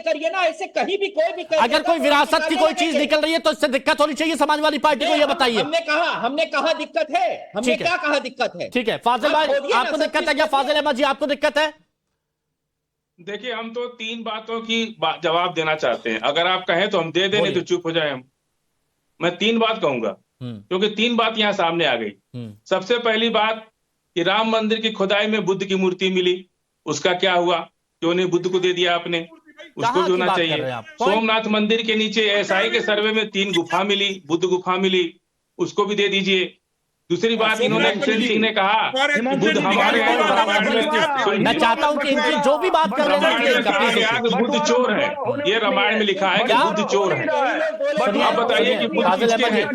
करिए ना, ऐसे कहीं भी कोई भी अगर कोई विरासत की कोई चीज निकल रही है तो इससे दिक्कत होनी चाहिए समाजवादी पार्टी को, ये बताइए। हमने कहा दिक्कत है, हमने क्या कहा दिक्कत है? ठीक है फाजिल भाई, आपको दिक्कत है क्या? फाजिल अहमद जी, आपको दिक्कत है? देखिए, हम तो 3 बातों की जवाब देना चाहते हैं। अगर आप कहें तो हम दे दें, नहीं तो चुप हो जाए हम। मैं 3 बात कहूंगा क्योंकि 3 बात यहां सामने आ गई। सबसे पहली बात कि राम मंदिर की खुदाई में बुद्ध की मूर्ति मिली, उसका क्या हुआ? क्यों नहीं बुद्ध को दे दिया आपने? उसको भी होना चाहिए। सोमनाथ मंदिर के नीचे एसआई के सर्वे में 3 गुफा मिली, बुद्ध गुफा मिली, उसको भी दे दीजिए। दूसरी बात, इन्होंने किशन सिंह ने कहा कि बुद्ध हमारे मैं चाहता हूं कि इनकी जो भी बात कर रहे हैं कि बुद्ध चोर है, ये रामायण में लिखा है कि बुद्ध चोर है। आप बताइए कि बुद्ध किसके हैं?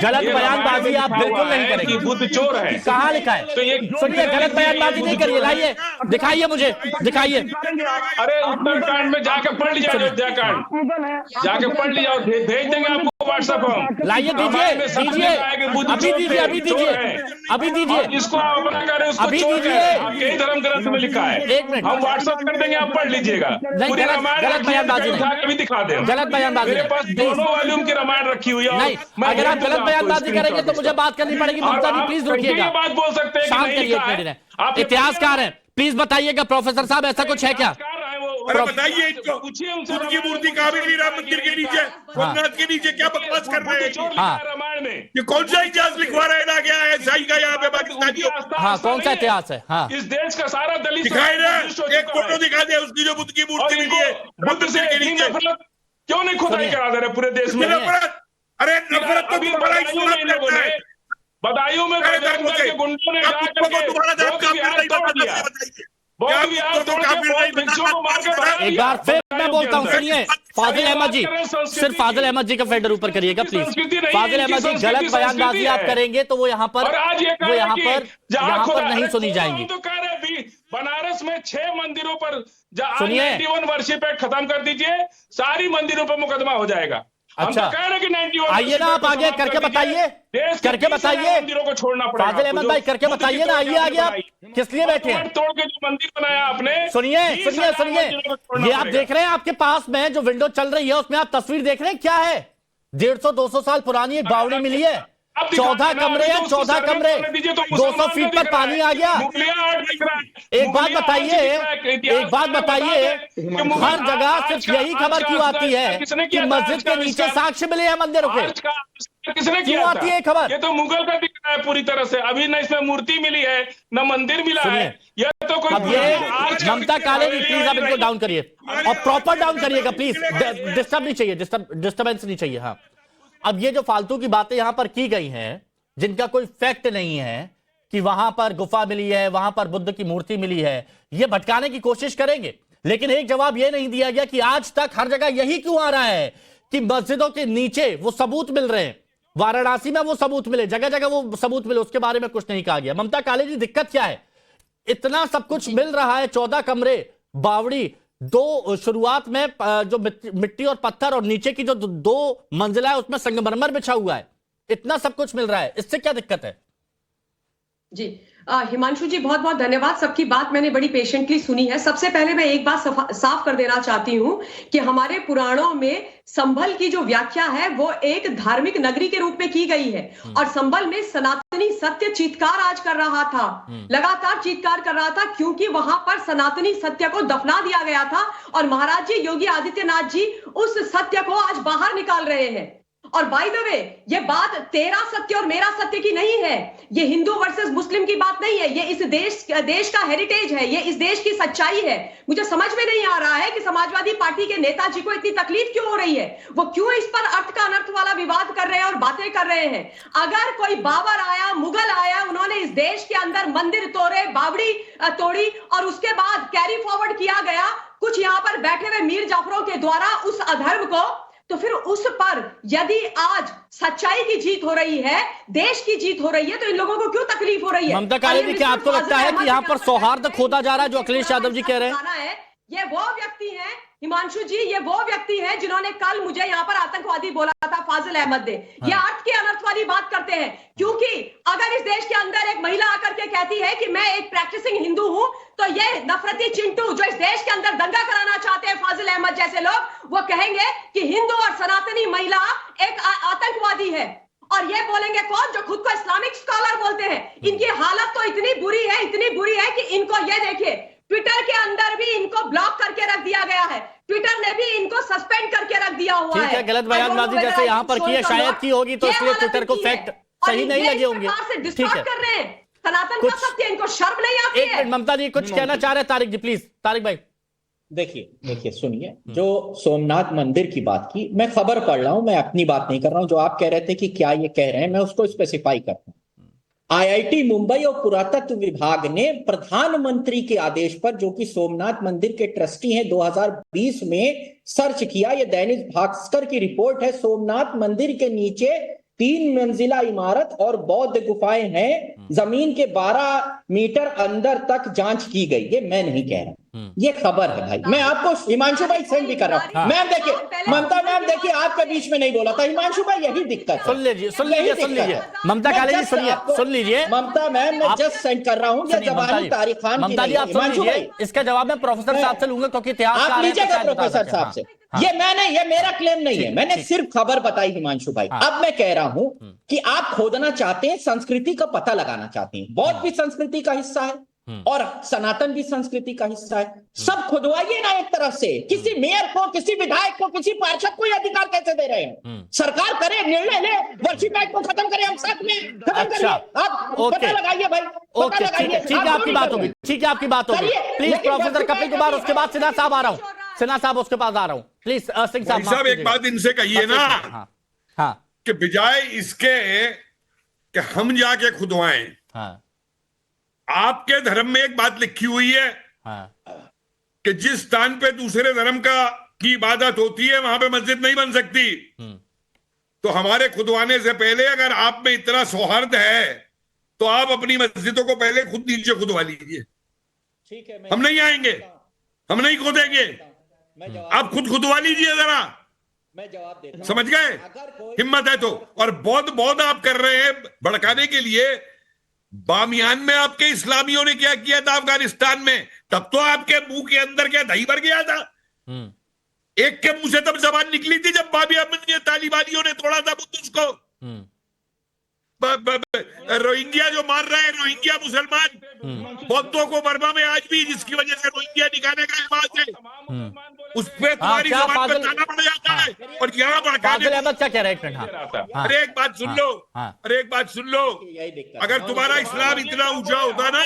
गलत बयानबाजी आप बिल्कुल नहीं करेंगे कि बुद्ध चोर है। कहाँ लिखा है? तो ये सुनिए, गलत बयानबाजी नहीं करिए, लाइए दिखाइए, मुझे दिखाइए। अरे उत्तरकांड में जाके पढ़ लीजिए, अयोध्याकांड जाके पढ़ लीजिए, भेज देंगे आपको व्हाट्सएप पर। लाइए, दीजिए दीजिए, अभी दीजिए, अभी दीजिए, अभी दीजिए, जिसको आप अपना करें उसको अभी चोर दीजिए। करें। आपके ही धर्म ग्रंथ में लिखा है। एक मिनट, हम व्हाट्सएप कर देंगे, आप पढ़ लीजिएगा। पूरी रामायण गलत बयानबाजी भी दिखा दें। गलत बयानबाजी मेरे पास दोनों वॉल्यूम की रामायण रखी हुई है। नहीं, अगर आप गलत बयानबाजी करेंगे तो मुझे बात करनी पड़ेगी। ममता जी प्लीज रुकिएगा, बात बोल सकते हैं, शांत करिए। आप इतिहासकार हैं, प्लीज बताइएगा प्रोफेसर साहब, ऐसा कुछ है क्या? अरे बताइए, बुद्ध की मूर्ति कहाँ मिली राम मंदिर के नीचे, सोमनाथ के नीचे? क्या बकवास कर रहे हैं? रामायण में ये कौन सा इतिहास लिखवा रहे ना? क्या है सही का यहाँ पे पाकिस्तानियों? हाँ, कौन सा इतिहास है? हाँ, इस देश का सारा दलित दिखाई ना, एक फोटो दिखा दे उसकी जो बुद्ध की मूर्ति मिली है बुद्ध से के नीचे। क्यों नहीं खुदाई करा दे रहे पूरे देश में? अरे नफरत तो बड़ा ही सुना करता है। बदायूं में गुंडों ने एक बार फिर मैं बोलता हूं, सुनिए फाजिल अहमद जी, सिर्फ फाजिल अहमद जी का फेडर ऊपर करिएगा प्लीज। फाजिल अहमद जी, गलत बयानबाजी आप करेंगे तो वो यहाँ पर नहीं सुनी जाएंगी। तो कह रहे बनारस में 6 मंदिरों पर सुनिए, 91 वर्षिप एक्ट खत्म कर दीजिए, सारी मंदिरों पर मुकदमा हो जाएगा। अच्छा, हम तो कह रहे कि 91 आइए ना, आप आगे करके बताइए, करके बताइए। मंदिरों को छोड़ना पड़ेगा। फाजिल अहमद भाई करके बताइए ना, आइए आगे। आप किस लिए बैठे हैं? तोड़ के जो मंदिर बनाया आपने। सुनिए सुनिए सुनिए, ये आप देख रहे हैं आपके पास में जो विंडो चल रही है उसमें आप तस्वीर देख रहे हैं, क्या है? 150-200 साल पुरानी एक बावड़ी मिली है, 14 कमरे हैं, 14 कमरे, 200 फीट पर पानी आ गया। एक बात बताइए, हर जगह सिर्फ यही खबर क्यों आती है कि मस्जिद के नीचे साक्ष्य मिले हैं मंदिरों के? किसने किया आती है खबर? ये तो मुगल का दिख रहा है पूरी तरह से। अभी न इसमें मूर्ति मिली है, न मंदिर मिला है। ये तो कोई ममता कालेनी, प्लीज आप इनको डाउन करिए और प्रॉपर डाउन करिएगा प्लीज। डिस्टर्ब नहीं चाहिए, डिस्टर्बेंस नहीं चाहिए। हाँ, अब ये जो फालतू की बातें यहां पर की गई हैं, जिनका कोई फैक्ट नहीं है कि वहां पर गुफा मिली है, वहां पर बुद्ध की मूर्ति मिली है, ये भटकाने की कोशिश करेंगे। लेकिन एक जवाब ये नहीं दिया गया कि आज तक हर जगह यही क्यों आ रहा है कि मस्जिदों के नीचे वो सबूत मिल रहे हैं। वाराणसी में वो सबूत मिले, जगह जगह वो सबूत मिले, उसके बारे में कुछ नहीं कहा गया। ममता कालेनी, दिक्कत क्या है? इतना सब कुछ मिल रहा है, 14 कमरे, बावड़ी, 2 शुरुआत में जो मिट्टी और पत्थर, और नीचे की जो 2 मंजिला है उसमें संगमरमर बिछा हुआ है, इतना सब कुछ मिल रहा है, इससे क्या दिक्कत है? जी हिमांशु जी, बहुत बहुत धन्यवाद। सबकी बात मैंने बड़ी पेशेंटली सुनी है। सबसे पहले मैं एक बात साफ कर देना चाहती हूं कि हमारे पुराणों में संभल की जो व्याख्या है वो एक धार्मिक नगरी के रूप में की गई है, और संभल में सनातनी सत्य चीत्कार आज कर रहा था, लगातार चीत्कार कर रहा था, क्योंकि वहां पर सनातनी सत्य को दफना दिया गया था। और महाराज जी योगी आदित्यनाथ जी उस सत्य को आज बाहर निकाल रहे हैं। और बाय द वे, ये बात तेरा सत्य और मेरा सत्य की नहीं है, ये हिंदू वर्सेस मुस्लिम की बात नहीं है, ये इस देश का हेरिटेज है, ये इस देश की सच्चाई है। मुझे समझ में नहीं आ रहा है कि समाजवादी पार्टी के नेताजी को इतनी तकलीफ क्यों हो रही है, वो क्यों इस पर अर्थ का अनर्थ वाला विवाद कर रहे हैं और बातें कर रहे हैं। अगर कोई बाबर आया, मुगल आया, उन्होंने इस देश के अंदर मंदिर तोड़े, बावड़ी तोड़ी, और उसके बाद कैरी फॉरवर्ड किया गया कुछ यहां पर बैठे हुए मीर जाफरों के द्वारा उस अधर्म को, तो फिर उस पर यदि आज सच्चाई की जीत हो रही है, देश की जीत हो रही है, तो इन लोगों को क्यों तकलीफ हो रही है? ममता कालेनी, क्या आपको लगता है कि यहाँ पर सौहार्द खोता जा रहा है जो अखिलेश यादव जी कह रहे हैं? ये वो व्यक्ति हैं, हिमांशु जी, ये वो व्यक्ति है जिन्होंने कल मुझे यहाँ पर आतंकवादी बोला था, फाजिल अहमद ने। ये अर्थ की अनर्थ वाली बात करते हैं, क्योंकि अगर इस देश के अंदर एक महिला आकर के कहती है कि मैं एक प्रैक्टिसिंग हिंदू हूं, तो ये नफरती चिंटू जो इस देश के अंदर दंगा कराना चाहते हैं, फाजिल अहमद जैसे लोग, वो कहेंगे कि हिंदू और सनातनी महिला एक आतंकवादी है। और ये बोलेंगे कौन? जो खुद को इस्लामिक स्कॉलर बोलते हैं। इनकी हालत तो इतनी बुरी है कि इनको, ये देखिए, ट्विटर के अंदर भी इनको ब्लॉक करके रख दिया गया है। ट्विटर ने भी इनको सस्पेंड करके रख दिया हुआ है। ठीक है, गलत बयानबाजी जैसे यहाँ पर की है, शायद की होगी तो इसलिए ट्विटर को फैक्ट सही नहीं लगे होंगे। ठीक है, कर रहे हैं सनातन का सत्य, इनको शर्म नहीं आती है। एक मिनट, ममता जी कुछ कहना चाह रहे हैं? तारिक जी प्लीज, तारिक भाई। देखिए सुनिए, जो सोमनाथ मंदिर की बात की, मैं खबर पढ़ रहा हूं, मैं अपनी बात नहीं कर रहा हूं। जो आप कह रहे थे कि क्या ये कह रहे हैं, मैं उसको स्पेसिफाई करता हूं। आईआईटी मुंबई और पुरातत्व विभाग ने प्रधानमंत्री के आदेश पर, जो कि सोमनाथ मंदिर के ट्रस्टी हैं, 2020 में सर्च किया। ये दैनिक भास्कर की रिपोर्ट है। सोमनाथ मंदिर के नीचे 3 मंजिला इमारत और बौद्ध गुफाएं हैं। जमीन के 12 मीटर अंदर तक जांच की गई। ये मैं नहीं कह रहा, ये खबर है भाई। मैं आपको हिमांशु भाई सेंड भी कर रहा हूं। मैम देखिए, ममता मैम देखिए, आपके बीच में नहीं बोला था हिमांशु भाई, यही दिक्कत है। सुन लीजिए ममता काले जी, सुन लीजिए। ममता मैम, मैं जस्ट सेंड कर रहा हूं। ये जवानी तारिक खान की ममता जी आप सुन लीजिए, इसका जवाब मैं प्रोफेसर साहब से लूंगा, क्योंकि इतिहास आप लीजिएगा प्रोफेसर साहब से। ये मैंने, ये मेरा क्लेम नहीं है, मैंने सिर्फ खबर बताई हिमांशु भाई। अब मैं कह रहा हूं कि आप खोदना चाहते हैं, संस्कृति का पता लगाना चाहते हैं। बौद्ध भी संस्कृति का हिस्सा है और सनातन भी संस्कृति का हिस्सा है। सब खुदवाइए ना एक तरफ से। किसी मेयर को, किसी विधायक को, किसी पार्षद को ये अधिकार कैसे दे रहे हैं? सरकार करे, निर्णय ले, वर्षिप एक्ट को खत्म करें, हम साथ में खत्म करिए। आप पता लगाइए भाई, पता लगाइए। ठीक है, आपकी बात होगी, ठीक है, आपकी बात होगी। प्लीज प्रोफेसर कपिल कुमार, उसके बाद सिन्हा साहब आ रहा हूँ, सिन्हा साहब उसके पास आ रहा हूँ। प्लीज सिंह साहब एक बात इनसे कहिए ना, हाँ, कि बजाय इसके कि हम जाके खुदवाएं, आपके धर्म में एक बात लिखी हुई है कि जिस स्थान पे दूसरे धर्म की इबादत होती है वहां पे मस्जिद नहीं बन सकती। तो हमारे खुदवाने से पहले अगर आप में इतना सौहार्द है तो आप अपनी मस्जिदों को पहले खुद नीचे खुदवा लीजिए। ठीक है, हम नहीं आएंगे, हम नहीं खोदेंगे, आप खुद खुदवा लीजिए जरा। मैं जवाब देता हूं। समझ गए? हिम्मत है तो। और बौद्ध आप कर रहे हैं भड़काने के लिए। बामियान में आपके इस्लामियों ने क्या किया था अफगानिस्तान में? तब तो आपके मुंह के अंदर क्या दही भर गया था। एक के मुंह से तब जबान निकली थी जब बामियान में तालिबानियों ने तोड़ा था बुद्ध को। रोहिंग्या जो मार रहे हैं, रोहिंग्या मुसलमान बौद्धों को बर्मा में आज भी, जिसकी वजह से रोहिंग्या निकालने का रिवाज है, उस पे तुम्हारी जबान पर ताना पड़ जाता है। और यहाँ भड़काने, क्या कह रहे हैं? अरे एक बात सुन लो, अरे एक बात सुन लो, अगर तुम्हारा इस्लाम इतना ऊंचा होता ना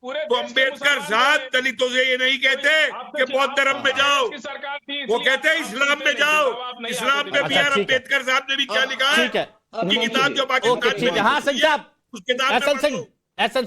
तो अम्बेडकर साहब दलितों से ये नहीं कहते कि बौद्ध धर्म में जाओ, वो कहते हैं इस्लाम में जाओ। इस्लाम में बी आर अम्बेडकर साहब ने भी क्या लिखा है? ठीक है, उनकी किताब जो पाकिस्तान में, हाँ सिंह साहब, उस किताब में एस एन